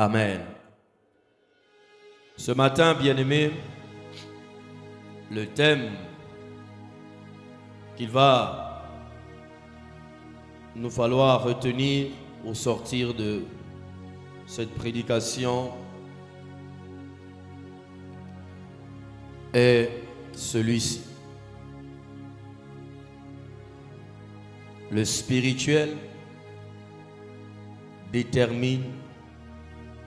Amen. Ce matin, bien-aimés, le thème qu'il va nous falloir retenir au sortir de cette prédication est celui-ci. Le spirituel détermine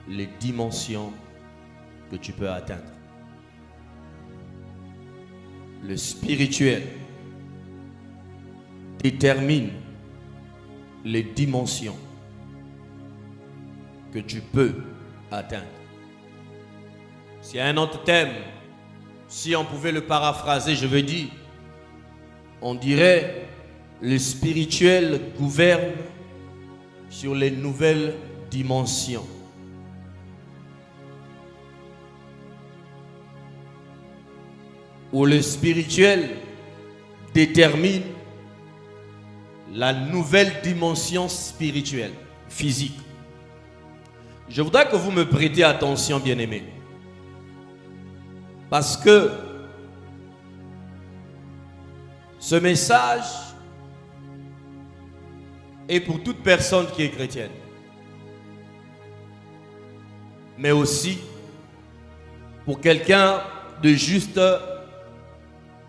les dimensions que tu peux atteindre. Le spirituel détermine les dimensions que tu peux atteindre. S'il y a un autre thème, si on pouvait le paraphraser, je veux dire, on dirait le spirituel gouverne sur les nouvelles dimensions. Où le spirituel détermine la nouvelle dimension spirituelle, physique. Je voudrais que vous me prêtiez attention, bien-aimés. Parce que ce message est pour toute personne qui est chrétienne. Mais aussi pour quelqu'un de juste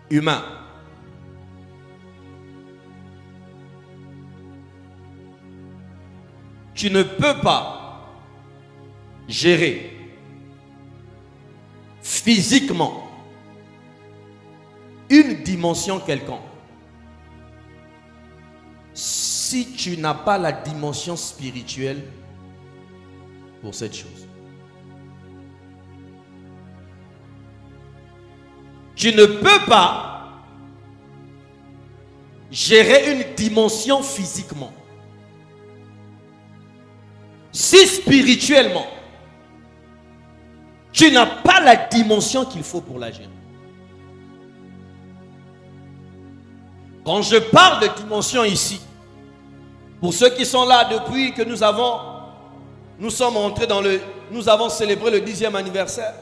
humain. Tu ne peux pas gérer physiquement une dimension quelconque si tu n'as pas la dimension spirituelle pour cette chose. Tu ne peux pas gérer une dimension physiquement si spirituellement tu n'as pas la dimension qu'il faut pour la gérer. Quand je parle de dimension ici, pour ceux qui sont là depuis que nous avons célébré le 10e anniversaire,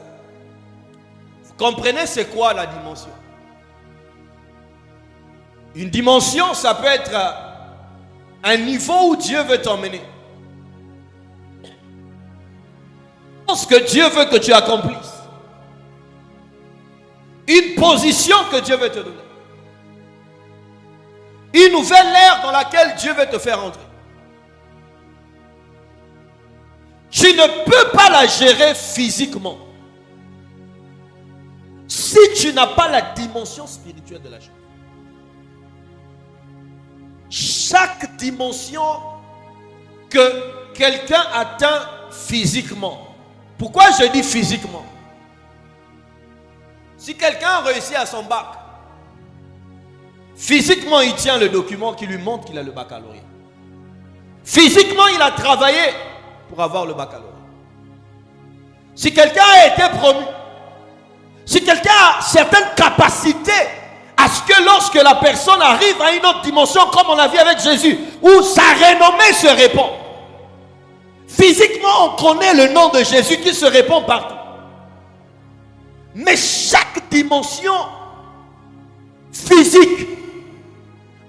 vous comprenez c'est quoi la dimension? Une dimension, ça peut être un niveau où Dieu veut t'emmener. Ce que Dieu veut que tu accomplisses. Une position que Dieu veut te donner. Une nouvelle ère dans laquelle Dieu veut te faire entrer. Tu ne peux pas la gérer physiquement si tu n'as pas la dimension spirituelle de la chose. Chaque dimension que quelqu'un atteint physiquement. Pourquoi je dis physiquement? Si quelqu'un a réussi à son bac, physiquement il tient le document qui lui montre qu'il a le baccalauréat. Physiquement il a travaillé pour avoir le baccalauréat. Si quelqu'un a été promu, si quelqu'un a certaines capacités à ce que lorsque la personne arrive à une autre dimension, comme on a vu avec Jésus, où sa renommée se répand. Physiquement, on connaît le nom de Jésus qui se répand partout. Mais chaque dimension physique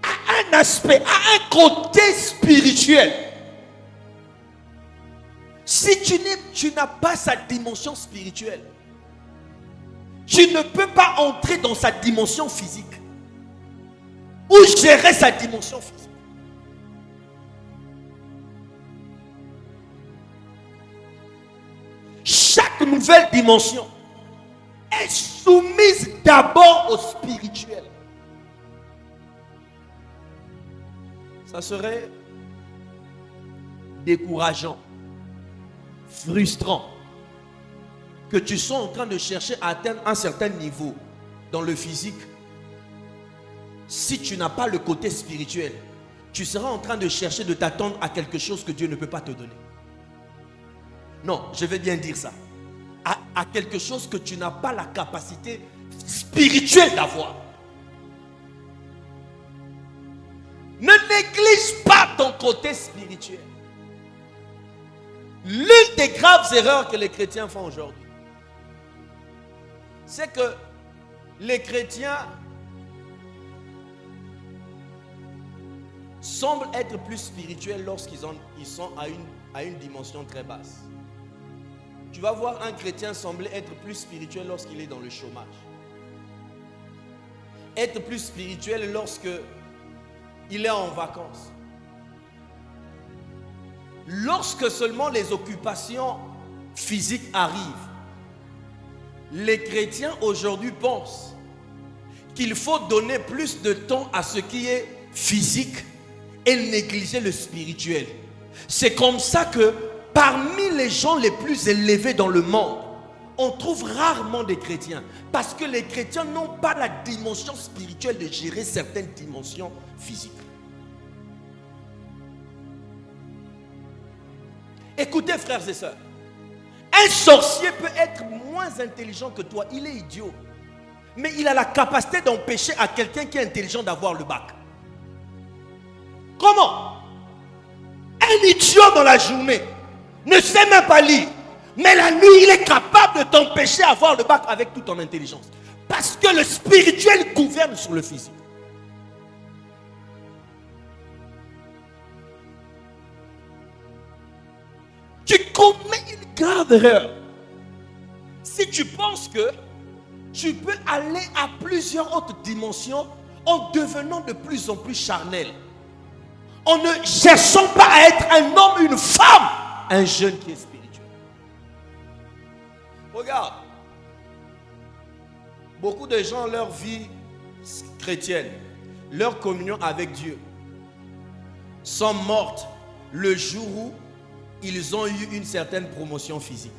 a un aspect, a un côté spirituel. Si tu n'as pas sa dimension spirituelle, tu ne peux pas entrer dans sa dimension physique ou gérer sa dimension physique. Chaque nouvelle dimension est soumise d'abord au spirituel. Ça serait décourageant, frustrant que tu sois en train de chercher à atteindre un certain niveau dans le physique. Si tu n'as pas le côté spirituel, tu seras en train de chercher de t'attendre à quelque chose que Dieu ne peut pas te donner. Non, je vais bien dire ça. À quelque chose que tu n'as pas la capacité spirituelle d'avoir. Ne néglige pas ton côté spirituel. L'une des graves erreurs que les chrétiens font aujourd'hui, c'est que les chrétiens semblent être plus spirituels lorsqu'ils sont à une dimension très basse. Tu vas voir un chrétien sembler être plus spirituel lorsqu'il est dans le chômage. Être plus spirituel lorsque il est en vacances. Lorsque seulement les occupations physiques arrivent, les chrétiens aujourd'hui pensent qu'il faut donner plus de temps à ce qui est physique et négliger le spirituel. C'est comme ça que parmi les gens les plus élevés dans le monde, on trouve rarement des chrétiens. Parce que les chrétiens n'ont pas la dimension spirituelle de gérer certaines dimensions physiques. Écoutez, frères et sœurs, un sorcier peut être moins intelligent que toi. Il est idiot. Mais il a la capacité d'empêcher à quelqu'un qui est intelligent d'avoir le bac. Comment? Un idiot dans la journée ne sait même pas lire. Mais la nuit, il est capable de t'empêcher d'avoir le bac avec toute ton intelligence. Parce que le spirituel gouverne sur le physique. Tu commets une grave erreur si tu penses que tu peux aller à plusieurs autres dimensions en devenant de plus en plus charnel. En ne cherchant pas à être un homme, une femme, un jeune qui est spirituel. Regarde, beaucoup de gens, leur vie chrétienne, leur communion avec Dieu, sont mortes le jour où ils ont eu une certaine promotion physique.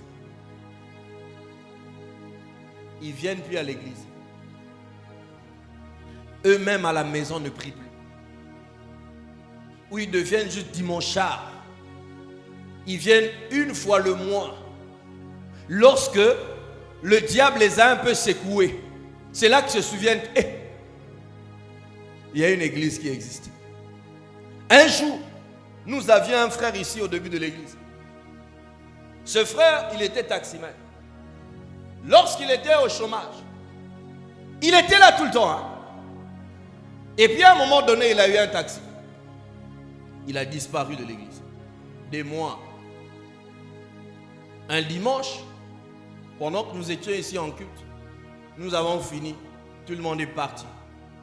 Ils ne viennent plus à l'église. Eux-mêmes à la maison ne prient plus. Ou ils deviennent juste dimanchards. Ils viennent une fois le mois. Lorsque le diable les a un peu secoués. C'est là qu'ils se souviennent, il y a une église qui existe. Un jour, nous avions un frère ici au début de l'église. Ce frère, il était taximan. Lorsqu'il était au chômage, il était là tout le temps. Et puis à un moment donné, il a eu un taxi. Il a disparu de l'église. Des mois. Un dimanche, pendant que nous étions ici en culte, nous avons fini. Tout le monde est parti.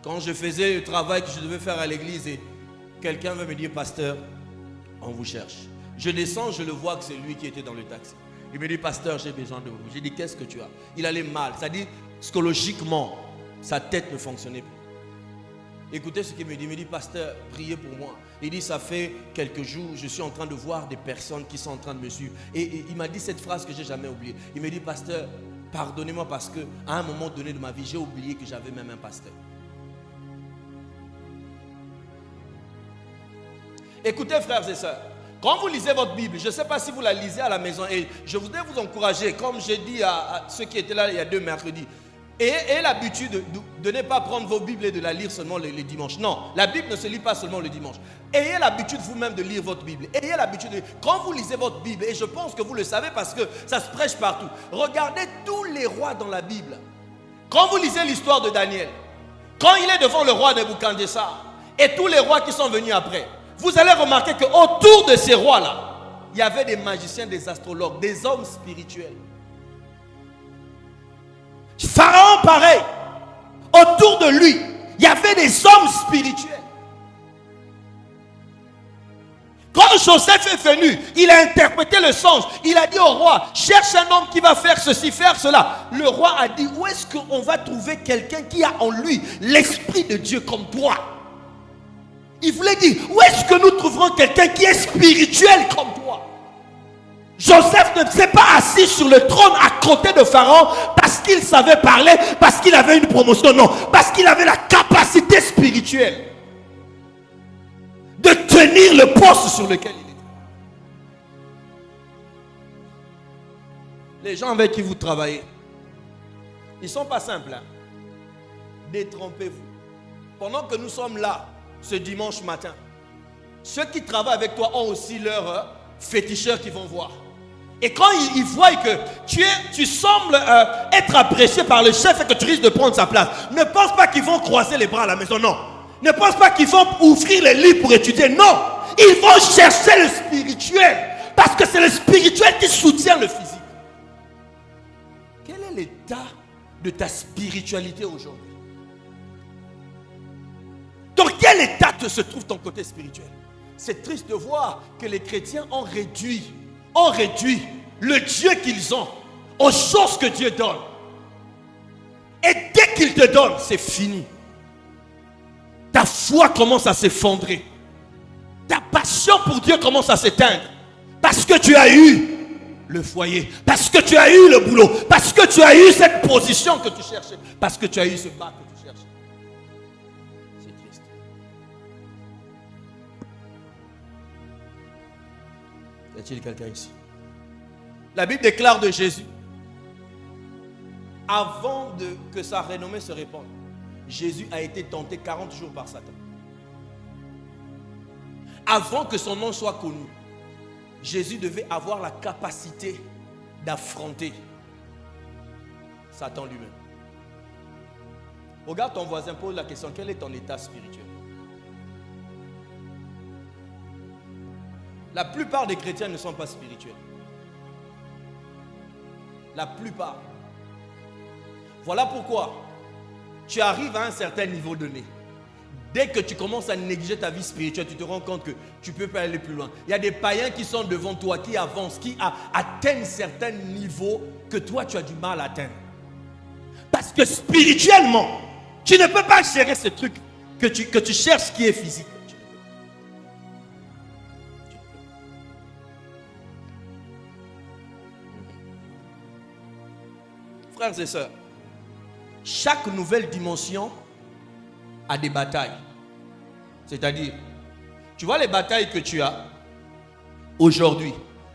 Quand je faisais le travail que je devais faire à l'église et quelqu'un veut me dire, pasteur, on vous cherche. Je descends, je le vois que c'est lui qui était dans le taxi. Il me dit, pasteur, j'ai besoin de vous. J'ai dit, qu'est-ce que tu as? Il allait mal. C'est-à-dire, psychologiquement, sa tête ne fonctionnait plus. Écoutez ce qu'il me dit. Il me dit, pasteur, priez pour moi. Il dit, ça fait quelques jours, je suis en train de voir des personnes qui sont en train de me suivre. Et il m'a dit cette phrase que je n'ai jamais oubliée. Il me dit, pasteur, pardonnez-moi parce qu'à un moment donné de ma vie, j'ai oublié que j'avais même un pasteur. Écoutez, frères et sœurs, quand vous lisez votre Bible, je ne sais pas si vous la lisez à la maison, et je voudrais vous encourager, comme j'ai dit à ceux qui étaient là il y a 2 mercredis, ayez l'habitude de ne pas prendre vos Bibles et de la lire seulement les dimanches. Non, la Bible ne se lit pas seulement le dimanche. Ayez l'habitude vous-même de lire votre Bible. Ayez l'habitude quand vous lisez votre Bible, et je pense que vous le savez parce que ça se prêche partout. Regardez tous les rois dans la Bible. Quand vous lisez l'histoire de Daniel, quand il est devant le roi Nebuchadnezzar et tous les rois qui sont venus après, vous allez remarquer qu'autour de ces rois-là, il y avait des magiciens, des astrologues, des hommes spirituels. Pharaon, pareil. Autour de lui, il y avait des hommes spirituels. Quand Joseph est venu, il a interprété le songe. Il a dit au roi, cherche un homme qui va faire ceci, faire cela. Le roi a dit, où est-ce qu'on va trouver quelqu'un qui a en lui l'esprit de Dieu comme toi? Il voulait dire, où est-ce que nous trouverons quelqu'un qui est spirituel comme toi? Joseph ne s'est pas assis sur le trône à côté de Pharaon parce qu'il savait parler, parce qu'il avait une promotion. Non, parce qu'il avait la capacité spirituelle de tenir le poste sur lequel il était. Les gens avec qui vous travaillez, ils ne sont pas simples. Détrompez-vous. Pendant que nous sommes là, ce dimanche matin, ceux qui travaillent avec toi ont aussi leurs féticheurs qui vont voir. Et quand ils voient que tu sembles être apprécié par le chef et que tu risques de prendre sa place, ne pense pas qu'ils vont croiser les bras à la maison, non. Ne pense pas qu'ils vont ouvrir les livres pour étudier, non. Ils vont chercher le spirituel, parce que c'est le spirituel qui soutient le physique. Quel est l'état de ta spiritualité aujourd'hui? Dans quel état se trouve ton côté spirituel? C'est triste de voir que les chrétiens ont réduit le Dieu qu'ils ont aux choses que Dieu donne. Et dès qu'il te donne, c'est fini. Ta foi commence à s'effondrer. Ta passion pour Dieu commence à s'éteindre. Parce que tu as eu le foyer, parce que tu as eu le boulot, parce que tu as eu cette position que tu cherchais, parce que tu as eu ce bac que tu cherchais. C'est triste. Y a-t-il quelqu'un ici? La Bible déclare de Jésus, avant que sa renommée se répande, Jésus a été tenté 40 jours par Satan. Avant que son nom soit connu, Jésus devait avoir la capacité d'affronter Satan lui-même. Regarde ton voisin, pose la question, quel est ton état spirituel? La plupart des chrétiens ne sont pas spirituels. La plupart. Voilà pourquoi tu arrives à un certain niveau donné. Dès que tu commences à négliger ta vie spirituelle, tu te rends compte que tu ne peux pas aller plus loin. Il y a des païens qui sont devant toi, qui avancent, qui atteignent certains niveaux que toi tu as du mal à atteindre. Parce que spirituellement, tu ne peux pas gérer ce truc que tu cherches qui est physique. Frères et sœurs, chaque nouvelle dimension a des batailles. C'est-à-dire, tu vois les batailles que tu as aujourd'hui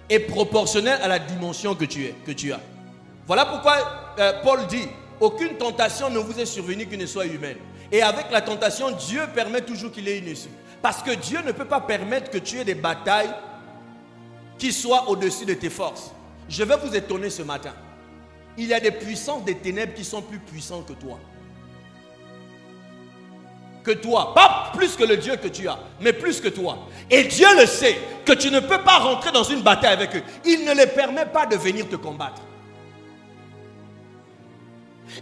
est proportionnelle à la dimension que tu as. Voilà pourquoi Paul dit, aucune tentation ne vous est survenue qui ne soit humaine. Et avec la tentation, Dieu permet toujours qu'il y ait une issue. Parce que Dieu ne peut pas permettre que tu aies des batailles qui soient au-dessus de tes forces. Je vais vous étonner ce matin. Il y a des puissances des ténèbres qui sont plus puissantes que toi. Que toi, pas plus que le Dieu que tu as, mais plus que toi. Et Dieu le sait, que tu ne peux pas rentrer dans une bataille avec eux. Il ne les permet pas de venir te combattre.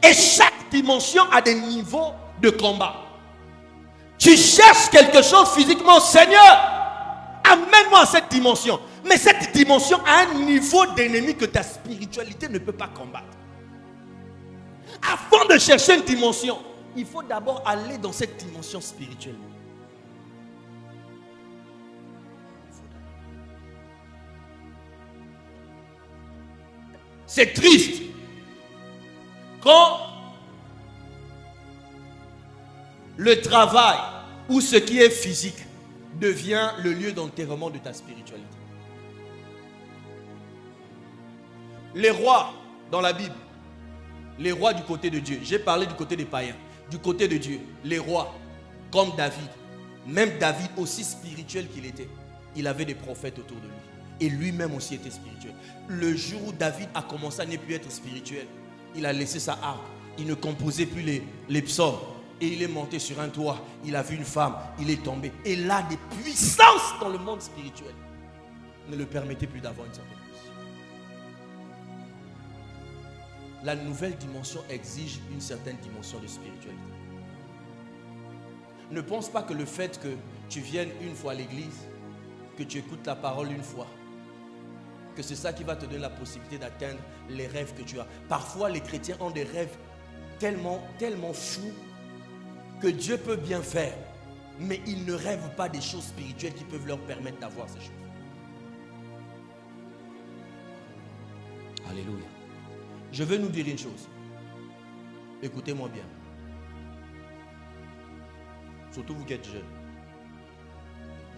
Et chaque dimension a des niveaux de combat. Tu cherches quelque chose physiquement, Seigneur, amène-moi à cette dimension. Mais cette dimension a un niveau d'ennemi que ta spiritualité ne peut pas combattre. Avant de chercher une dimension, il faut d'abord aller dans cette dimension spirituelle. C'est triste quand le travail ou ce qui est physique devient le lieu d'enterrement de ta spiritualité. Les rois dans la Bible, les rois du côté de Dieu, j'ai parlé du côté des païens, du côté de Dieu, les rois comme David, même David aussi spirituel qu'il était, il avait des prophètes autour de lui et lui-même aussi était spirituel. Le jour où David a commencé à ne plus être spirituel, il a laissé sa harpe, il ne composait plus les psaumes et il est monté sur un toit, il a vu une femme, il est tombé et là des puissances dans le monde spirituel ne le permettaient plus d'avoir une certaine position. La nouvelle dimension exige une certaine dimension de spiritualité. Ne pense pas que le fait que tu viennes une fois à l'église, que tu écoutes la parole une fois, que c'est ça qui va te donner la possibilité d'atteindre les rêves que tu as. Parfois, les chrétiens ont des rêves tellement fous que Dieu peut bien faire, mais ils ne rêvent pas des choses spirituelles qui peuvent leur permettre d'avoir ces choses. Alléluia. Je veux nous dire une chose. Écoutez-moi bien. Surtout vous qui êtes jeunes.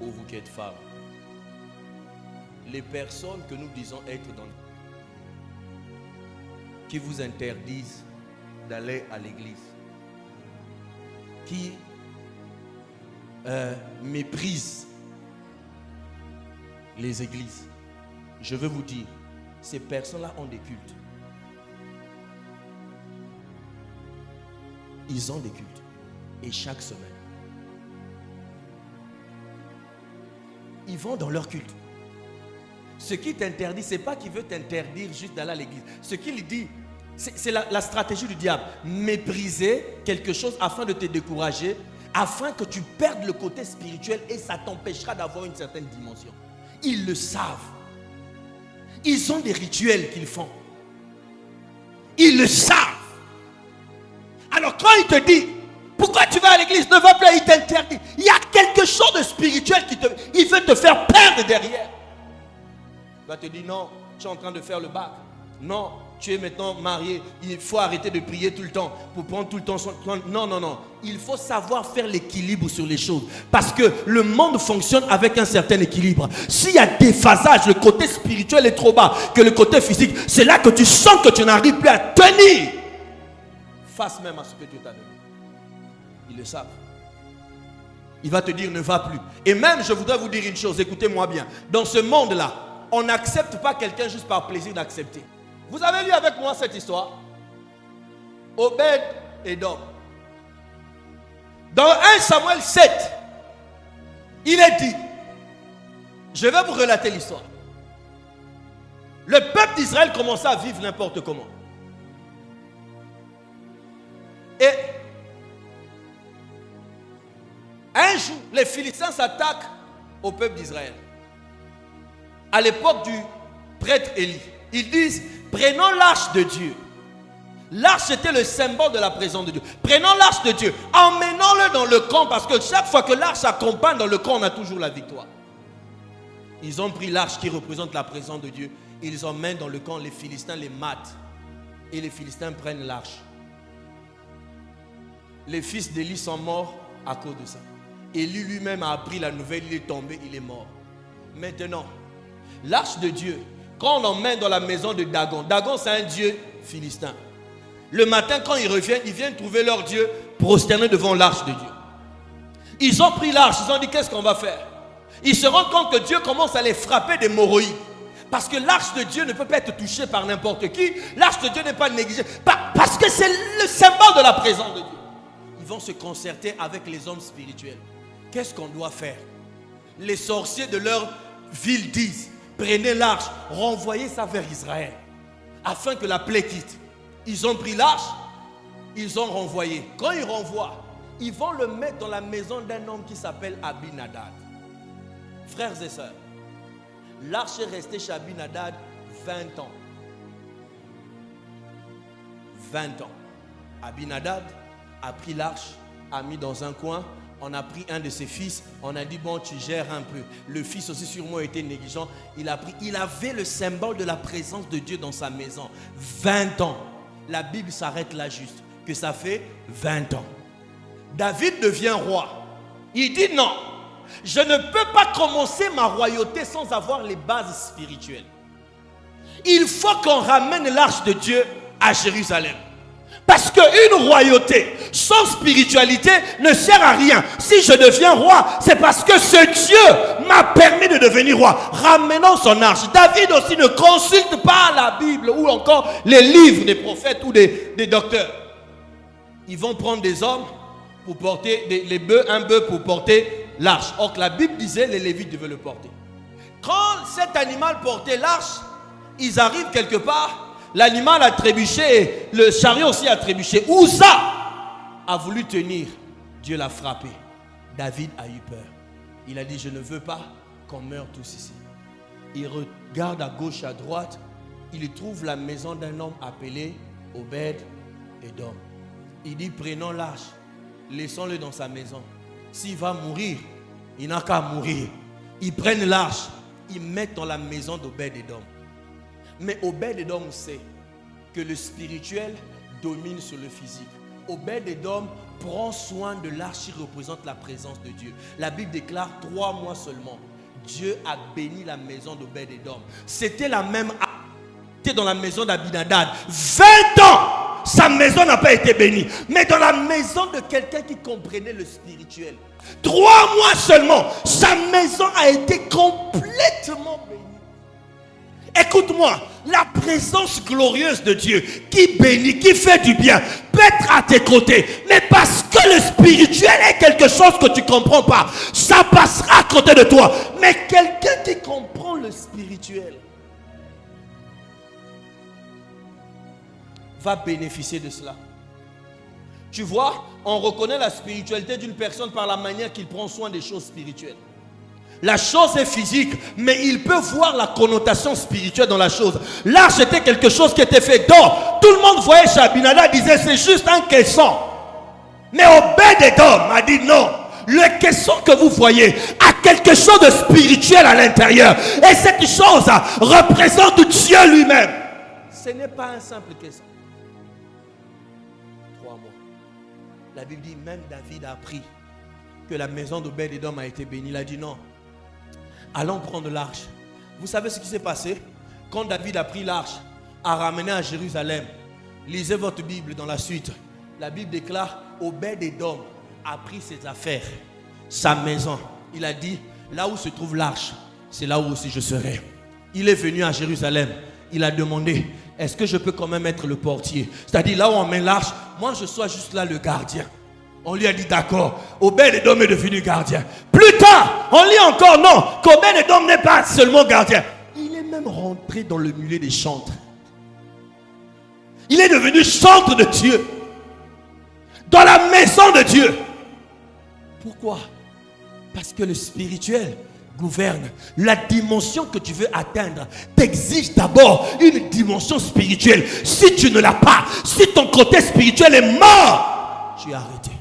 Ou vous qui êtes femmes. Les personnes que nous disons être dans qui vous interdisent d'aller à l'église. Qui méprisent les églises. Je veux vous dire, Ces personnes-là ont des cultes. Ils ont des cultes. Et chaque semaine, ils vont dans leur culte. Ce qui t'interdit, ce n'est pas qu'il veut t'interdire juste d'aller à l'église. Ce qu'il dit, c'est la stratégie du diable. Mépriser quelque chose afin de te décourager, afin que tu perdes le côté spirituel et ça t'empêchera d'avoir une certaine dimension. Ils le savent. Ils ont des rituels qu'ils font. Ils le savent. Alors quand il te dit, pourquoi tu vas à l'église, ne va plus, il t'interdit. Il y a quelque chose de spirituel il veut te faire perdre derrière. Il va te dire non, tu es en train de faire le bac. Non, tu es maintenant marié. Il faut arrêter de prier tout le temps pour prendre tout le temps son... Non. Il faut savoir faire l'équilibre sur les choses. Parce que le monde fonctionne avec un certain équilibre. S'il y a des phasages, le côté spirituel est trop bas que le côté physique, c'est là que tu sens que tu n'arrives plus à tenir face même à ce que Dieu t'a donné. Ils le savent. Il va te dire ne va plus. Et même, je voudrais vous dire une chose, écoutez-moi bien. Dans ce monde-là, on n'accepte pas quelqu'un juste par plaisir d'accepter. Vous avez lu avec moi cette histoire? Obed Edom. Dans 1 Samuel 7, il est dit, je vais vous relater l'histoire. Le peuple d'Israël commençait à vivre n'importe comment. Et un jour, les Philistins s'attaquent au peuple d'Israël. À l'époque du prêtre Élie, ils disent, prenons l'arche de Dieu. L'arche était le symbole de la présence de Dieu. Prenons l'arche de Dieu, emmenons-le dans le camp, parce que chaque fois que l'arche accompagne dans le camp, on a toujours la victoire. Ils ont pris l'arche qui représente la présence de Dieu. Ils emmènent dans le camp, les Philistins les matent. Et les Philistins prennent l'arche. Les fils d'Élie sont morts à cause de ça. Élie lui-même a appris la nouvelle, il est tombé, il est mort. Maintenant, l'arche de Dieu, quand on l'emmène dans la maison de Dagon, Dagon c'est un dieu philistin. Le matin quand ils reviennent, ils viennent trouver leur Dieu prosterné devant l'arche de Dieu. Ils ont pris l'arche, ils ont dit qu'est-ce qu'on va faire? Ils se rendent compte que Dieu commence à les frapper d'hémorroïdes. Parce que l'arche de Dieu ne peut pas être touchée par n'importe qui. L'arche de Dieu n'est pas négligée. Parce que c'est le symbole de la présence de Dieu. Ils vont se concerter avec les hommes spirituels. Qu'est-ce qu'on doit faire? Les sorciers de leur ville disent, prenez l'arche, renvoyez ça vers Israël, afin que la plaie quitte. Ils ont pris l'arche, ils ont renvoyé. Quand ils renvoient, ils vont le mettre dans la maison d'un homme qui s'appelle Abinadab. Frères et sœurs, l'arche est restée chez Abinadab 20 ans. 20 ans. Abinadab a pris l'arche, a mis dans un coin. On a pris un de ses fils, on a dit bon tu gères un peu. Le fils aussi sûrement était négligent. Il avait le symbole de la présence de Dieu dans sa maison. 20 ans. La Bible s'arrête là juste, que ça fait 20 ans. David devient roi. Il dit non, je ne peux pas commencer ma royauté sans avoir les bases spirituelles. Il faut qu'on ramène l'arche de Dieu à Jérusalem. Parce qu'une royauté sans spiritualité ne sert à rien. Si je deviens roi, c'est parce que ce Dieu m'a permis de devenir roi. Ramenons son arche. David aussi ne consulte pas la Bible ou encore les livres des prophètes ou des docteurs. Ils vont prendre des hommes pour porter un bœuf pour porter l'arche. Or que la Bible disait les Lévites devaient le porter. Quand cet animal portait l'arche, ils arrivent quelque part. L'animal a trébuché et le chariot aussi a trébuché. Uza a voulu tenir. Dieu l'a frappé. David a eu peur. Il a dit, je ne veux pas qu'on meure tous ici. Il regarde à gauche, à droite. Il trouve la maison d'un homme appelé Obed Edom. Il dit, prenons l'arche. Laissons-le dans sa maison. S'il va mourir, il n'a qu'à mourir. Ils prennent l'arche. Ils mettent dans la maison d'Obed Edom. Mais Obed Edom sait que le spirituel domine sur le physique. Obed Edom prend soin de l'arche qui représente la présence de Dieu. La Bible déclare 3 mois seulement. Dieu a béni la maison d'Obed Edom. C'était la même dans la maison d'Abinadab. 20 ans, sa maison n'a pas été bénie. Mais dans la maison de quelqu'un qui comprenait le spirituel, 3 mois seulement, sa maison a été complètement bénie. Écoute-moi, la présence glorieuse de Dieu qui bénit, qui fait du bien, peut être à tes côtés. Mais parce que le spirituel est quelque chose que tu ne comprends pas, ça passera à côté de toi. Mais quelqu'un qui comprend le spirituel va bénéficier de cela. Tu vois, on reconnaît la spiritualité d'une personne par la manière qu'il prend soin des choses spirituelles. La chose est physique, mais il peut voir la connotation spirituelle dans la chose. Là, c'était quelque chose qui était fait d'or. Tout le monde voyait Shabinada, disait c'est juste un caisson. Mais Obed-Edom a dit non. Le caisson que vous voyez a quelque chose de spirituel à l'intérieur. Et cette chose représente Dieu lui-même. Ce n'est pas un simple caisson. 3 mois. La Bible dit même David a appris que la maison d'Obed-Edom a été bénie. Il a dit non. Allons prendre l'arche. Vous savez ce qui s'est passé? Quand David a pris l'arche, a ramené à Jérusalem. Lisez votre Bible dans la suite. La Bible déclare Obed-Edom a pris ses affaires, sa maison. Il a dit, là où se trouve l'arche, c'est là où aussi je serai. Il est venu à Jérusalem. Il a demandé, est-ce que je peux quand même être le portier? C'est-à-dire là où on met l'arche, moi je sois juste là le gardien. On lui a dit d'accord, Obed-Edom est devenu gardien. Plus tard, on lit encore non, qu'Obed-Edom n'est pas seulement gardien. Il est même rentré dans le milieu des chantres. Il est devenu chantre de Dieu. Dans la maison de Dieu. Pourquoi? Parce que le spirituel gouverne. La dimension que tu veux atteindre t'exige d'abord une dimension spirituelle. Si tu ne l'as pas, si ton côté spirituel est mort, tu es arrêté.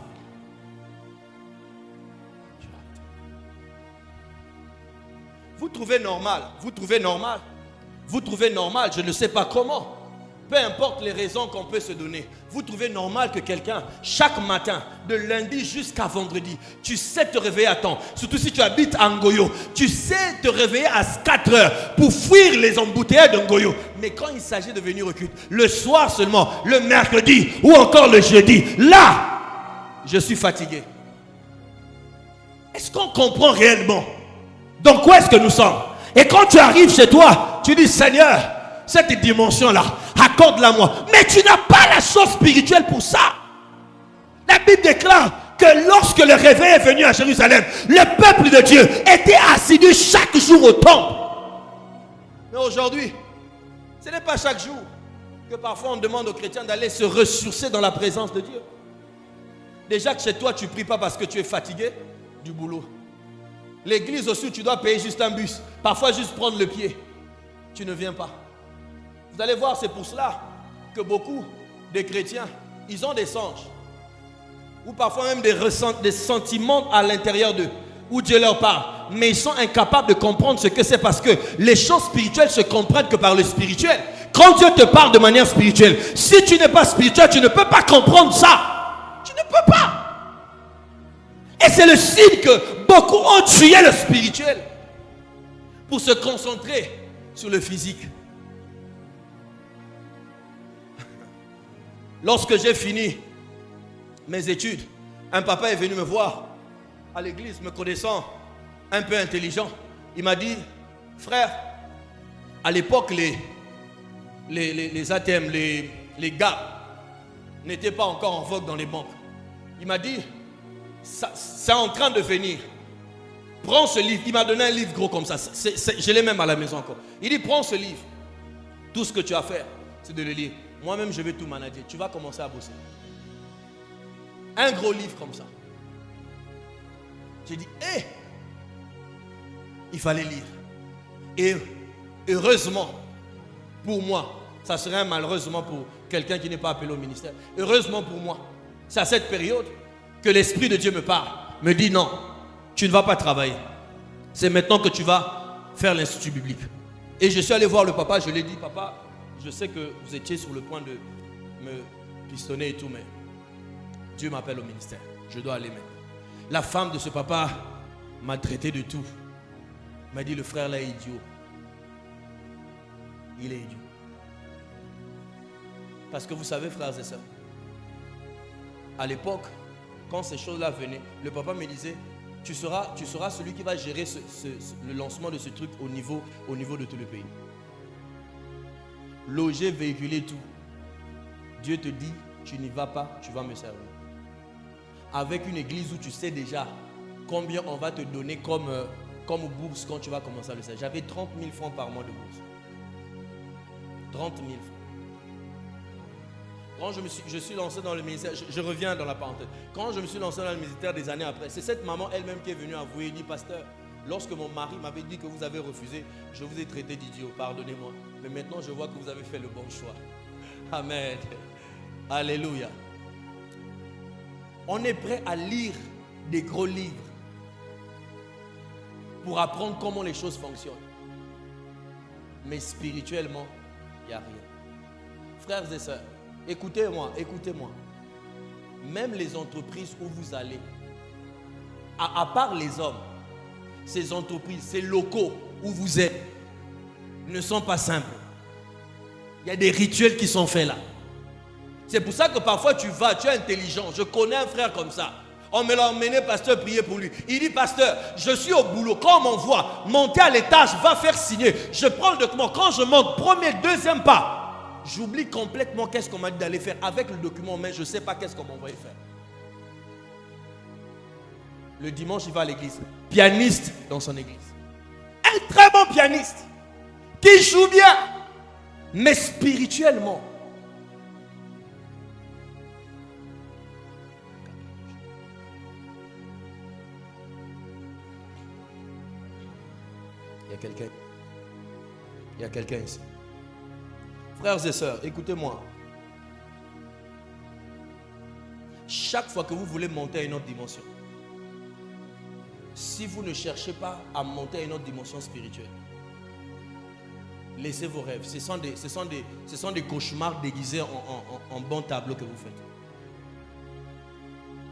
Vous trouvez normal, je ne sais pas comment, peu importe les raisons qu'on peut se donner, vous trouvez normal que quelqu'un, chaque matin, de lundi jusqu'à vendredi, tu sais te réveiller à temps, surtout si tu habites à Ngoyo, tu sais te réveiller à 4 heures pour fuir les embouteillages de Ngoyo. Mais quand il s'agit de venir au culte, le soir seulement, le mercredi ou encore le jeudi, là, je suis fatigué. Est-ce qu'on comprend réellement? Donc où est-ce que nous sommes? Et quand tu arrives chez toi, tu dis Seigneur, cette dimension-là, accorde-la moi. Mais tu n'as pas la chose spirituelle pour ça. La Bible déclare que lorsque le réveil est venu à Jérusalem, le peuple de Dieu était assidu chaque jour au temple. Mais aujourd'hui, ce n'est pas chaque jour que parfois on demande aux chrétiens d'aller se ressourcer dans la présence de Dieu. Déjà que chez toi, tu ne pries pas parce que tu es fatigué du boulot. L'église aussi, tu dois payer juste un bus. Parfois, juste prendre le pied. Tu ne viens pas. Vous allez voir, c'est pour cela que beaucoup de chrétiens, ils ont des songes. Ou parfois même des sentiments à l'intérieur d'eux. Où Dieu leur parle. Mais ils sont incapables de comprendre ce que c'est parce que les choses spirituelles se comprennent que par le spirituel. Quand Dieu te parle de manière spirituelle, si tu n'es pas spirituel, tu ne peux pas comprendre ça. Tu ne peux pas. Et c'est le signe que beaucoup ont tué le spirituel pour se concentrer sur le physique. Lorsque j'ai fini mes études, un papa est venu me voir à l'église, me connaissant un peu intelligent. Il m'a dit, frère, à l'époque, les ATM, les gars n'étaient pas encore en vogue dans les banques. Il m'a dit, c'est en train de venir. Prends ce livre. Il m'a donné un livre gros comme ça. Je l'ai même à la maison encore. Il dit, prends ce livre. Tout ce que tu as à faire, c'est de le lire. Moi-même, je vais tout manager. Tu vas commencer à bosser. Un gros livre comme ça. J'ai dit, il fallait lire. Et heureusement, pour moi, ça serait un malheureusement pour quelqu'un qui n'est pas appelé au ministère. Heureusement pour moi, c'est à cette période que l'Esprit de Dieu me parle, me dit non, tu ne vas pas travailler. C'est maintenant que tu vas faire l'institut biblique. Et je suis allé voir le papa, je lui ai dit, papa, je sais que vous étiez sur le point de me pistonner et tout, mais Dieu m'appelle au ministère. Je dois aller maintenant. La femme de ce papa m'a traité de tout. M'a dit, le frère là est idiot. Il est idiot. Parce que vous savez, frères et sœurs, à l'époque, quand ces choses-là venaient, le papa me disait, tu seras celui qui va gérer le lancement de ce truc au niveau de tout le pays. loger, véhiculer, tout. Dieu te dit, tu n'y vas pas, tu vas me servir. Avec une église où tu sais déjà combien on va te donner comme bourse quand tu vas commencer à le servir. J'avais 30 000 francs par mois de bourse. 30 000 francs. Quand je suis lancé dans le ministère, je reviens dans la parenthèse. Quand je me suis lancé dans le ministère des années après, c'est cette maman elle-même qui est venue avouer et dit, pasteur, lorsque mon mari m'avait dit que vous avez refusé, je vous ai traité d'idiot, pardonnez-moi. Mais maintenant, je vois que vous avez fait le bon choix. Amen. Alléluia. On est prêt à lire des gros livres pour apprendre comment les choses fonctionnent. Mais spirituellement, il n'y a rien. Frères et sœurs, écoutez-moi. Même les entreprises où vous allez, à part les hommes, ces entreprises, ces locaux où vous êtes, ne sont pas simples. Il y a des rituels qui sont faits là. C'est pour ça que parfois tu vas, tu es intelligent. Je connais un frère comme ça. On me l'a emmené, pasteur, prier pour lui. Il dit, pasteur, je suis au boulot. Quand on m'envoie, monter à l'étage, va faire signer. Je prends le document. Quand je monte, premier, deuxième pas, j'oublie complètement qu'est-ce qu'on m'a dit d'aller faire. Avec le document, mais je ne sais pas qu'est-ce qu'on m'a envoyé faire. Le dimanche, il va à l'église. Pianiste dans son église. Un très bon pianiste. Qui joue bien. Mais spirituellement. Il y a quelqu'un ici. Frères et sœurs, écoutez-moi. Chaque fois que vous voulez monter à une autre dimension, si vous ne cherchez pas à monter à une autre dimension spirituelle, laissez vos rêves. Ce sont des cauchemars déguisés en bons tableaux que vous faites.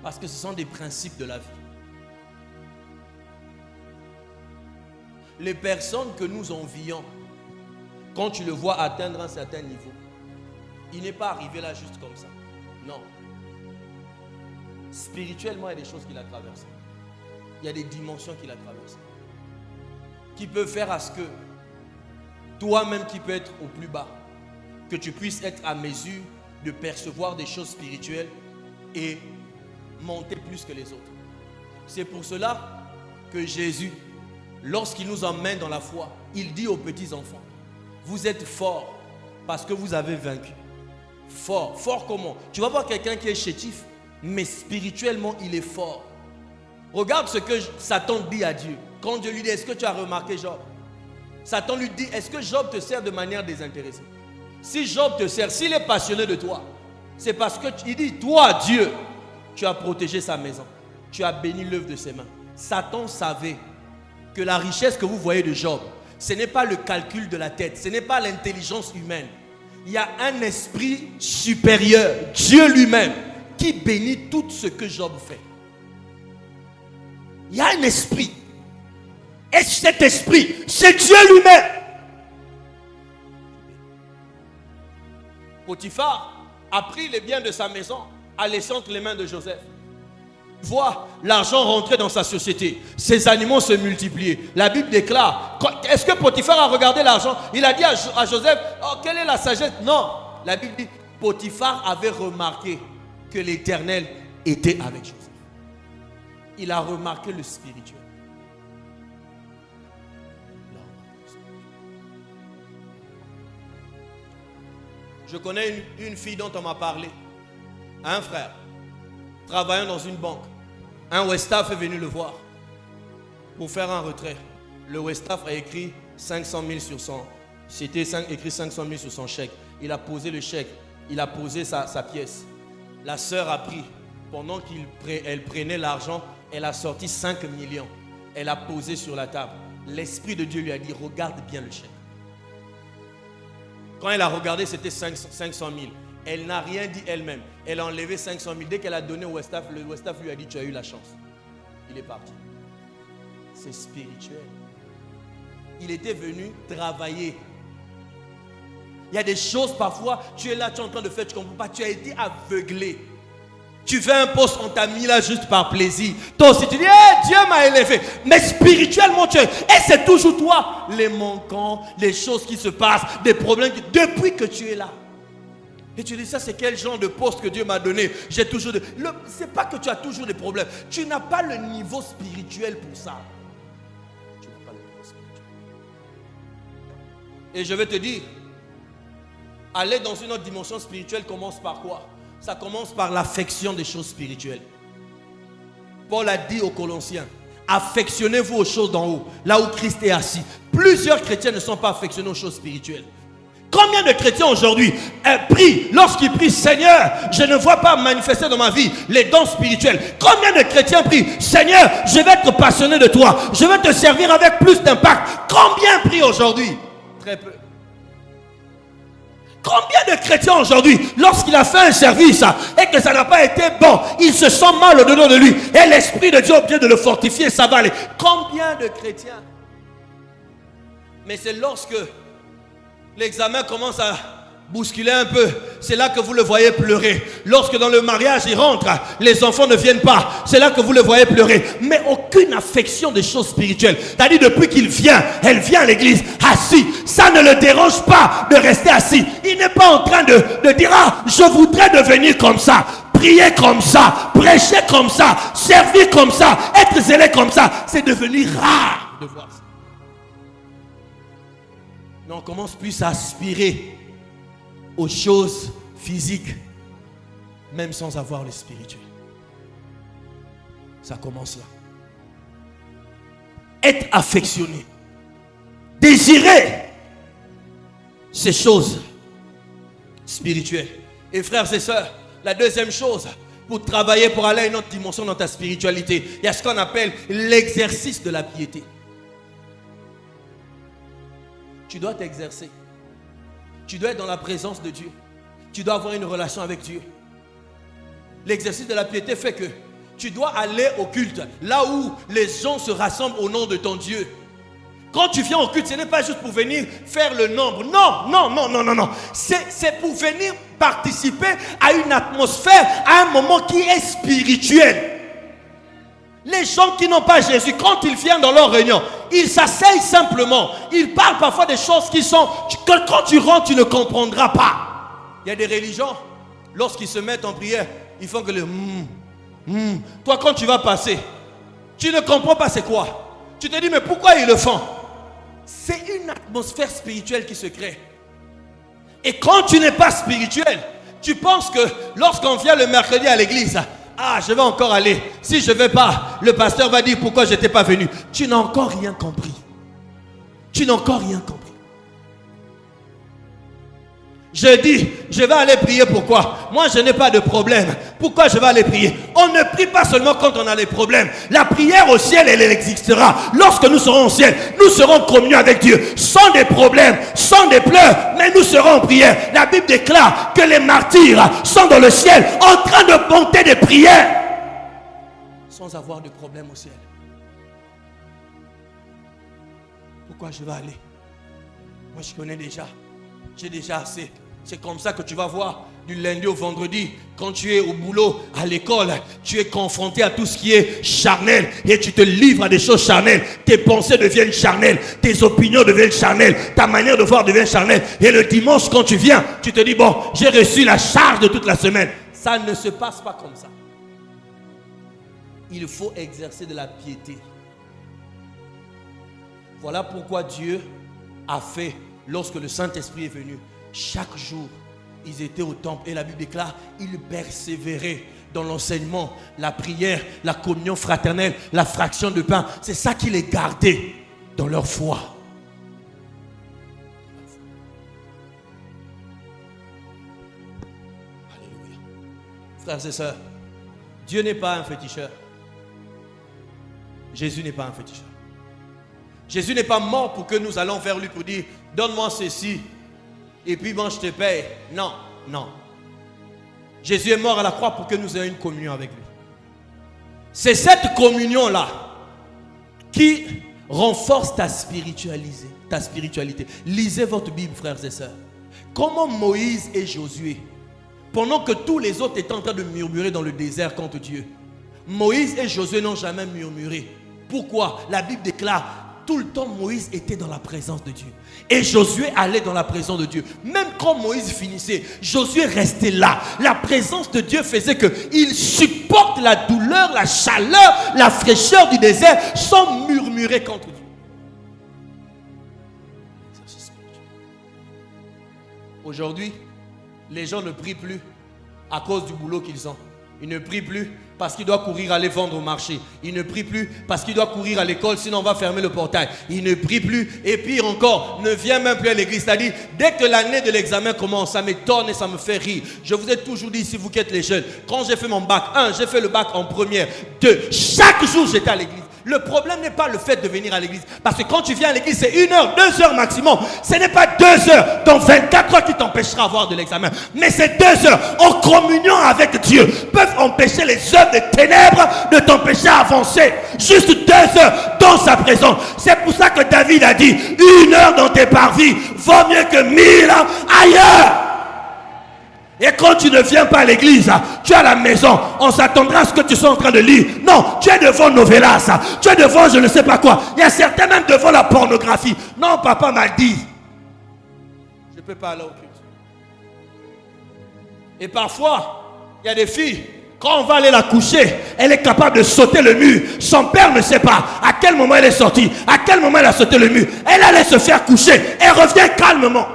Parce que ce sont des principes de la vie. Les personnes que nous envions, quand tu le vois atteindre un certain niveau, il n'est pas arrivé là juste comme ça. Non. Spirituellement, il y a des choses qu'il a traversées. Il y a des dimensions qu'il a traversées. Qui peuvent faire à ce que toi-même qui peux être au plus bas, que tu puisses être à mesure de percevoir des choses spirituelles et monter plus que les autres. C'est pour cela que Jésus, lorsqu'il nous emmène dans la foi, il dit aux petits enfants, vous êtes forts parce que vous avez vaincu. Fort. Fort comment? Tu vas voir quelqu'un qui est chétif, mais spirituellement il est fort. Regarde ce que Satan dit à Dieu. Quand Dieu lui dit, est-ce que tu as remarqué Job? Satan lui dit, est-ce que Job te sert de manière désintéressée? Si Job te sert, s'il est passionné de toi, c'est parce qu'il dit, toi Dieu, tu as protégé sa maison. Tu as béni l'œuvre de ses mains. Satan savait que la richesse que vous voyez de Job, ce n'est pas le calcul de la tête, ce n'est pas l'intelligence humaine. Il y a un esprit supérieur, Dieu lui-même, qui bénit tout ce que Job fait. Il y a un esprit. Et cet esprit, c'est Dieu lui-même. Potiphar a pris les biens de sa maison, a laissé entre les mains de Joseph. Voit l'argent rentrer dans sa société. Ses animaux se multiplier. La Bible déclare, est-ce que Potiphar a regardé l'argent? Il a dit à Joseph, oh, quelle est la sagesse? Non. La Bible dit, Potiphar avait remarqué que l'Éternel était avec Joseph. Il a remarqué le spirituel. Je connais une fille dont on m'a parlé. Un frère, travaillant dans une banque. Un Westaf est venu le voir pour faire un retrait. Le Westaf a écrit 500 000 sur son... C'était écrit 500 000 sur son chèque. Il a posé le chèque. Il a posé sa pièce. La sœur a pris. Pendant qu'elle prenait l'argent, elle a sorti 5 millions. Elle a posé sur la table. L'Esprit de Dieu lui a dit, regarde bien le chèque. Quand elle a regardé, c'était 500 000. Elle n'a rien dit elle-même. Elle a enlevé 500 000. Dès qu'elle a donné au Westaf, le Westaf lui a dit, tu as eu la chance. Il est parti. C'est spirituel. Il était venu travailler. Il y a des choses parfois, tu es là, tu es en train de faire, tu ne comprends pas. Tu as été aveuglé. Tu fais un poste, on t'a mis là juste par plaisir. Toi aussi tu dis, hey, Dieu m'a élevé. Mais spirituellement, et c'est toujours toi. Les manquants, les choses qui se passent, des problèmes, depuis que tu es là. Et tu dis, ça c'est quel genre de poste que Dieu m'a donné. J'ai toujours c'est pas que tu as toujours des problèmes. Tu n'as pas le niveau spirituel pour ça. Tu n'as pas le niveau spirituel. Et je vais te dire, aller dans une autre dimension spirituelle commence par quoi? Ça commence par l'affection des choses spirituelles. Paul a dit aux Colossiens, affectionnez-vous aux choses d'en haut, là où Christ est assis. Plusieurs chrétiens ne sont pas affectionnés aux choses spirituelles. Combien de chrétiens aujourd'hui prient, lorsqu'ils prient, Seigneur, je ne vois pas manifester dans ma vie les dons spirituels. Combien de chrétiens prient, Seigneur, je vais être passionné de toi, je vais te servir avec plus d'impact. Combien prient aujourd'hui? Très peu. Combien de chrétiens aujourd'hui, lorsqu'il a fait un service et que ça n'a pas été bon, il se sent mal au-dedans de lui et l'Esprit de Dieu obtient de le fortifier, ça va aller. Combien de chrétiens? Mais c'est lorsque l'examen commence à bousculer un peu, c'est là que vous le voyez pleurer. Lorsque dans le mariage il rentre, les enfants ne viennent pas, c'est là que vous le voyez pleurer. Mais aucune affection des choses spirituelles. C'est-à-dire depuis qu'il vient, elle vient à l'église assis, ça ne le dérange pas de rester assis. Il n'est pas en train de dire, ah, je voudrais devenir comme ça, prier comme ça, prêcher comme ça, servir comme ça, être zélé comme ça. C'est devenu rare de voir ça. Mais on commence plus à aspirer aux choses physiques, même sans avoir le spirituel. Ça commence là. Être affectionné, désirer ces choses spirituelles. Et frères et sœurs, la deuxième chose, pour travailler, pour aller à une autre dimension dans ta spiritualité, il y a ce qu'on appelle l'exercice de la piété. Tu dois t'exercer. Tu dois être dans la présence de Dieu. Tu dois avoir une relation avec Dieu. L'exercice de la piété fait que tu dois aller au culte, là où les gens se rassemblent au nom de ton Dieu. Quand tu viens au culte, ce n'est pas juste pour venir faire le nombre. Non. C'est pour venir participer à une atmosphère, à un moment qui est spirituel. Les gens qui n'ont pas Jésus, quand ils viennent dans leur réunion, ils s'asseyent simplement. Ils parlent parfois des choses qui sont... que quand tu rentres, tu ne comprendras pas. Il y a des religions, lorsqu'ils se mettent en prière, ils font que le... Toi, quand tu vas passer, tu ne comprends pas c'est quoi. Tu te dis, mais pourquoi ils le font? C'est une atmosphère spirituelle qui se crée. Et quand tu n'es pas spirituel, tu penses que lorsqu'on vient le mercredi à l'église... Ah, je vais encore aller. Si je ne vais pas, le pasteur va dire pourquoi je n'étais pas venu. Tu n'as encore rien compris. Tu n'as encore rien compris. Je dis, je vais aller prier. Pourquoi? Moi, je n'ai pas de problème. Pourquoi je vais aller prier? On ne prie pas seulement quand on a des problèmes. La prière au ciel, elle existera. Lorsque nous serons au ciel, nous serons en communion avec Dieu. Sans des problèmes, sans des pleurs, mais nous serons en prière. La Bible déclare que les martyrs sont dans le ciel en train de monter des prières. Sans avoir de problème au ciel. Pourquoi je vais aller? Moi, je connais déjà. J'ai déjà assez. C'est comme ça que tu vas voir du lundi au vendredi. Quand tu es au boulot, à l'école, tu es confronté à tout ce qui est charnel. Et tu te livres à des choses charnelles. Tes pensées deviennent charnelles. Tes opinions deviennent charnelles. Ta manière de voir devient charnelle. Et le dimanche, quand tu viens, tu te dis, bon, j'ai reçu la charge de toute la semaine. Ça ne se passe pas comme ça. Il faut exercer de la piété. Voilà pourquoi Dieu a fait, lorsque le Saint-Esprit est venu, chaque jour, ils étaient au temple. Et la Bible déclare, ils persévéraient dans l'enseignement, la prière, la communion fraternelle, la fraction de pain. C'est ça qui les gardait dans leur foi. Alléluia. Frères et sœurs, Dieu n'est pas un féticheur. Jésus n'est pas un féticheur. Jésus n'est pas mort pour que nous allons vers lui pour dire, donne-moi ceci, et puis moi je te paye. Non. Jésus est mort à la croix pour que nous ayons une communion avec lui. C'est cette communion-là qui renforce ta spiritualité. Lisez votre Bible, frères et sœurs. Comment Moïse et Josué, pendant que tous les autres étaient en train de murmurer dans le désert contre Dieu, Moïse et Josué n'ont jamais murmuré. Pourquoi? La Bible déclare, tout le temps Moïse était dans la présence de Dieu. Et Josué allait dans la présence de Dieu. Même quand Moïse finissait, Josué restait là. La présence de Dieu faisait qu'il supporte la douleur, la chaleur, la fraîcheur du désert sans murmurer contre Dieu. Aujourd'hui, les gens ne prient plus à cause du boulot qu'ils ont. Ils ne prient plus parce qu'ils doivent courir aller vendre au marché. Ils ne prient plus parce qu'ils doivent courir à l'école, sinon on va fermer le portail. Ils ne prient plus et pire encore, ne vient même plus à l'église. C'est-à-dire, dès que l'année de l'examen commence, ça m'étonne et ça me fait rire. Je vous ai toujours dit, si vous qui êtes les jeunes, quand j'ai fait mon bac 1, j'ai fait le bac en première. 2, chaque jour j'étais à l'église. Le problème n'est pas le fait de venir à l'église. Parce que quand tu viens à l'église, c'est 1 heure, 2 heures maximum. Ce n'est pas 2 heures, donc 24 heures qui t'empêchera d'avoir de l'examen. Mais ces 2 heures, en communion avec Dieu, peuvent empêcher les œuvres des ténèbres de t'empêcher à avancer. Juste 2 heures dans sa présence. C'est pour ça que David a dit, 1 heure dans tes parvis vaut mieux que 1000 ailleurs. Et quand tu ne viens pas à l'église, tu es à la maison, on s'attendra à ce que tu sois en train de lire. Non, tu es devant Novelas, tu es devant je ne sais pas quoi. Il y a certains même devant la pornographie. Non, papa m'a dit, je ne peux pas aller au culte. Et parfois, il y a des filles, quand on va aller la coucher, elle est capable de sauter le mur. Son père ne sait pas à quel moment elle est sortie, à quel moment elle a sauté le mur. Elle allait se faire coucher, elle revient calmement.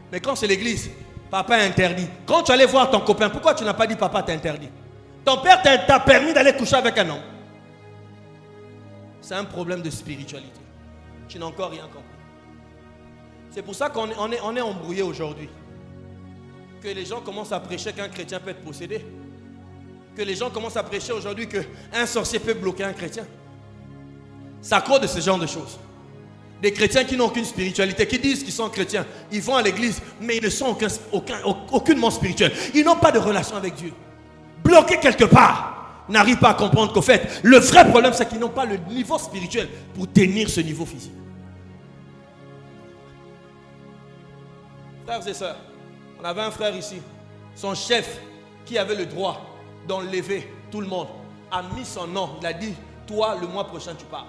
Mais quand c'est l'église, papa est interdit. Quand tu allais voir ton copain, pourquoi tu n'as pas dit papa t'a interdit? Ton père t'a permis d'aller coucher avec un homme. C'est un problème de spiritualité. Tu n'as encore rien compris. C'est pour ça qu'on est embrouillé aujourd'hui. Que les gens commencent à prêcher qu'un chrétien peut être possédé. Que les gens commencent à prêcher aujourd'hui qu'un sorcier peut bloquer un chrétien. C'est à cause de ce genre de choses. Des chrétiens qui n'ont aucune spiritualité, qui disent qu'ils sont chrétiens, ils vont à l'église, mais ils ne sont aucunement spirituels. Ils n'ont pas de relation avec Dieu. Bloqués quelque part, n'arrivent pas à comprendre qu'au fait, le vrai problème, c'est qu'ils n'ont pas le niveau spirituel pour tenir ce niveau physique. Frères et sœurs, on avait un frère ici, son chef, qui avait le droit d'enlever tout le monde, a mis son nom, il a dit, toi, le mois prochain, tu pars.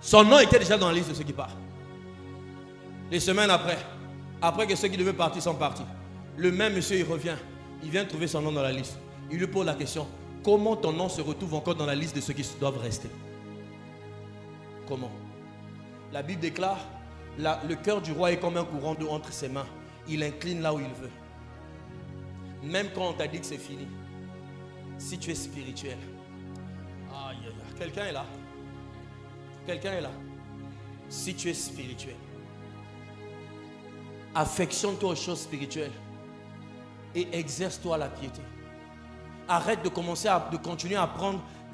Son nom était déjà dans la liste de ceux qui partent. Les semaines après que ceux qui devaient partir sont partis, le même monsieur il revient, il vient trouver son nom dans la liste. Il lui pose la question, comment ton nom se retrouve encore dans la liste de ceux qui doivent rester? Comment? La Bible déclare, le cœur du roi est comme un courant d'eau entre ses mains. Il incline là où il veut. Même quand on t'a dit que c'est fini, si tu es spirituel, quelqu'un est là. Quelqu'un est là. Si tu es spirituel, affectionne-toi aux choses spirituelles et exerce-toi la piété. Arrête de continuer à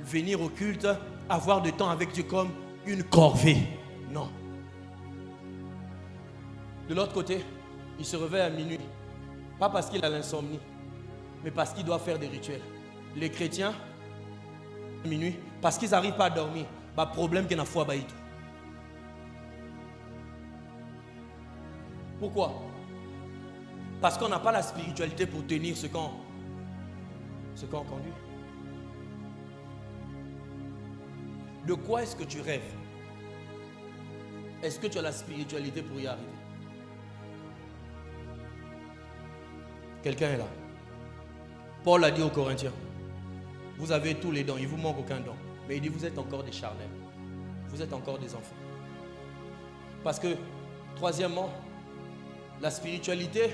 venir au culte, avoir du temps avec Dieu comme une corvée. Non. De l'autre côté, il se réveille à minuit. Pas parce qu'il a l'insomnie, mais parce qu'il doit faire des rituels. Les chrétiens, à minuit, parce qu'ils n'arrivent pas à dormir. Pas problème qu'il y a foi baïtou. Pourquoi? Parce qu'on n'a pas la spiritualité pour tenir ce qu'on conduit. De quoi est-ce que tu rêves? Est-ce que tu as la spiritualité pour y arriver? Quelqu'un est là. Paul a dit aux Corinthiens, vous avez tous les dons, il ne vous manque aucun don. Mais il dit, vous êtes encore des charnels. Vous êtes encore des enfants. Parce que, troisièmement, la spiritualité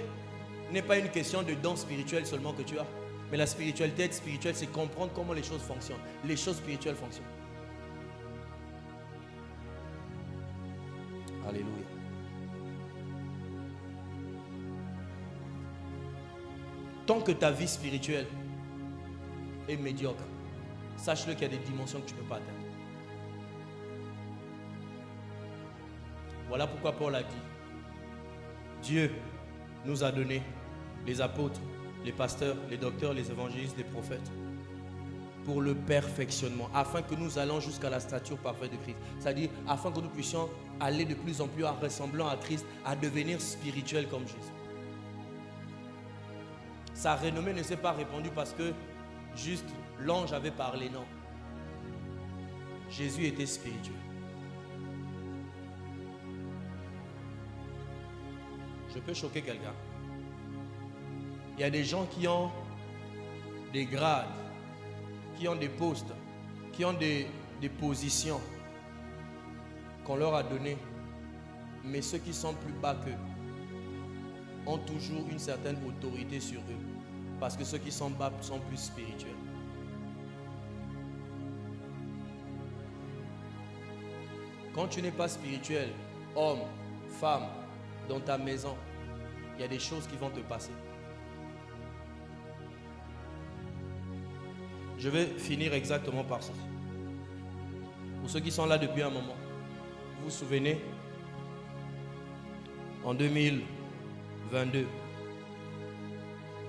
n'est pas une question de dons spirituels seulement que tu as. Mais la spiritualité, être spirituel, c'est comprendre comment les choses fonctionnent. Les choses spirituelles fonctionnent. Alléluia. Tant que ta vie spirituelle est médiocre, sache-le qu'il y a des dimensions que tu ne peux pas atteindre. Voilà pourquoi Paul a dit, Dieu nous a donné les apôtres, les pasteurs, les docteurs, les évangélistes, les prophètes, pour le perfectionnement, afin que nous allions jusqu'à la stature parfaite de Christ. C'est-à-dire, afin que nous puissions aller de plus en plus en ressemblant à Christ, à devenir spirituels comme Jésus. sa renommée ne s'est pas répandue parce que juste l'ange avait parlé, non. Jésus était spirituel. Je peux choquer quelqu'un. Il y a des gens qui ont des grades, qui ont des postes, qui ont des positions qu'on leur a données. Mais ceux qui sont plus bas qu'eux ont toujours une certaine autorité sur eux. Parce que ceux qui sont bas sont plus spirituels. Quand tu n'es pas spirituel, homme, femme, dans ta maison, il y a des choses qui vont te passer. Je vais finir exactement par ça. Pour ceux qui sont là depuis un moment, vous vous souvenez, en 2022,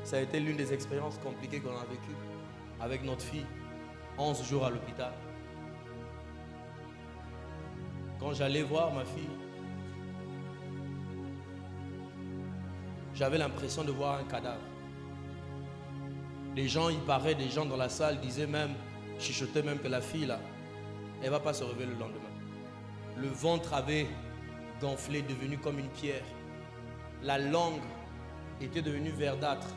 ça a été l'une des expériences compliquées qu'on a vécues avec notre fille, 11 jours à l'hôpital. Quand j'allais voir ma fille, j'avais l'impression de voir un cadavre. Les gens, il paraît, des gens dans la salle disaient même, chuchotaient même que la fille là, elle ne va pas se réveiller le lendemain. Le ventre avait gonflé, devenu comme une pierre. La langue était devenue verdâtre.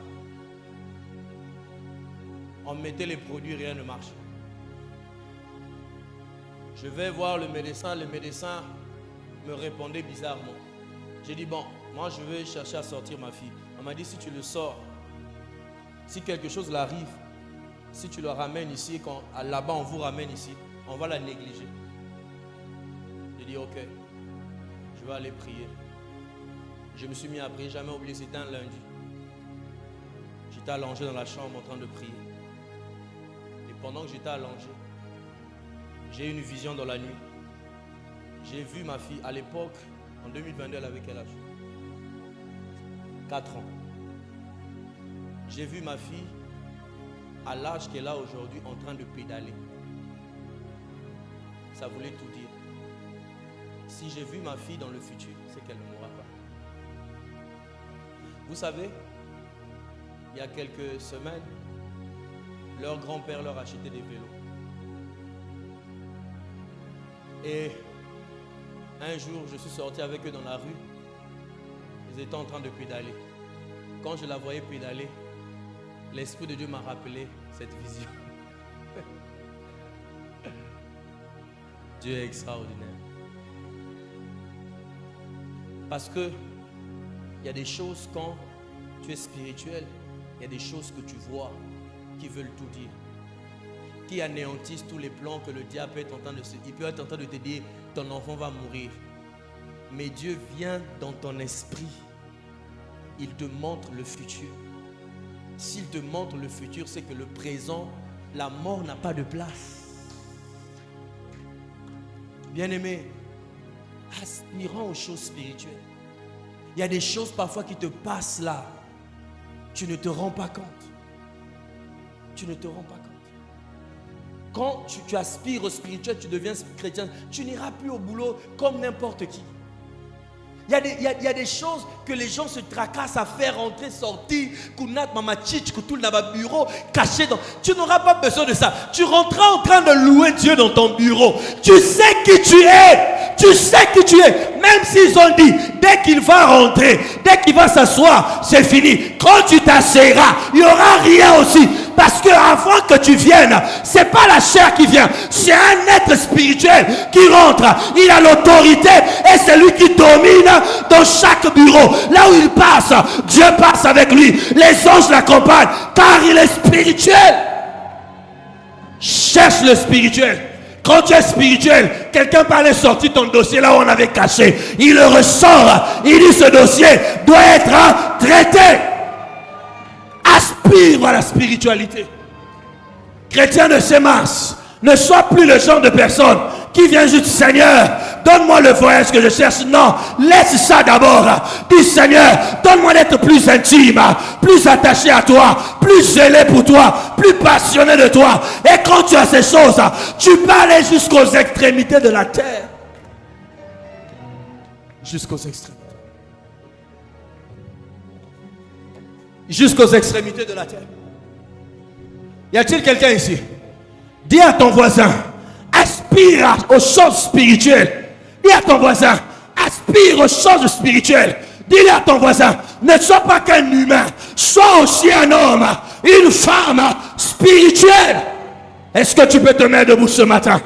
On mettait les produits, rien ne marchait. Je vais voir le médecin me répondait bizarrement. J'ai dit, bon, moi je vais chercher à sortir ma fille. On m'a dit, si tu le sors, si quelque chose l'arrive, si tu le ramènes ici, quand là-bas on vous ramène ici, on va la négliger. J'ai dit, ok, je vais aller prier. Je me suis mis à prier, jamais oublié, c'était un lundi. J'étais allongé dans la chambre en train de prier. Et pendant que j'étais allongé, j'ai eu une vision dans la nuit. J'ai vu ma fille à l'époque, en 2022, elle avait quel âge? 4 ans. J'ai vu ma fille à l'âge qu'elle a aujourd'hui en train de pédaler. Ça voulait tout dire. Si j'ai vu ma fille dans le futur, c'est qu'elle ne mourra pas. Vous savez, il y a quelques semaines, leur grand-père leur achetait des vélos. Et un jour, je suis sorti avec eux dans la rue. Ils étaient en train de pédaler. Quand je la voyais pédaler, l'Esprit de Dieu m'a rappelé cette vision. Dieu est extraordinaire. Parce que il y a des choses, quand tu es spirituel, il y a des choses que tu vois qui veulent tout dire, qui anéantissent tous les plans que le diable est en train de se... Il peut être en train de te dire, ton enfant va mourir. Mais Dieu vient dans ton esprit. Il te montre le futur. S'il te montre le futur, c'est que le présent, la mort n'a pas de place. Bien-aimé, aspirant aux choses spirituelles. Il y a des choses parfois qui te passent là. Tu ne te rends pas compte. Tu ne te rends pas compte. Quand tu aspires au spirituel, tu deviens chrétien, tu n'iras plus au boulot comme n'importe qui. Il y a des choses que les gens se tracassent à faire entrer, sortir, kunat, mamachich, kutul dans le bureau, caché dans. Tu n'auras pas besoin de ça. Tu rentreras en train de louer Dieu dans ton bureau. Tu sais qui tu es. Tu sais qui tu es. Même s'ils ont dit, dès qu'il va rentrer, dès qu'il va s'asseoir, c'est fini. Quand tu t'asseoiras, il n'y aura rien aussi. Parce que avant que tu viennes, c'est pas la chair qui vient, c'est un être spirituel qui rentre. Il a l'autorité et c'est lui qui domine dans chaque bureau. Là où il passe, Dieu passe avec lui. Les anges l'accompagnent car il est spirituel. Cherche le spirituel. Quand tu es spirituel, quelqu'un peut aller sortir ton dossier là où on avait caché. Il le ressort. Il dit ce dossier doit être traité. Aspire à la spiritualité. Chrétien de ces masses, ne sois plus le genre de personne qui vient juste, Seigneur, donne-moi le voyage que je cherche. Non, laisse ça d'abord. Dis, Seigneur, donne-moi d'être plus intime, plus attaché à toi, plus zélé pour toi, plus passionné de toi. Et quand tu as ces choses, tu peux aller jusqu'aux extrémités de la terre. Jusqu'aux extrémités. jusqu'aux extrémités de la terre. Y a-t-il quelqu'un ici? Dis à ton voisin, aspire aux choses spirituelles. Dis à ton voisin, aspire aux choses spirituelles. Dis-le à ton voisin, ne sois pas qu'un humain, sois aussi un homme, une femme spirituelle. Est-ce que tu peux te mettre debout ce matin?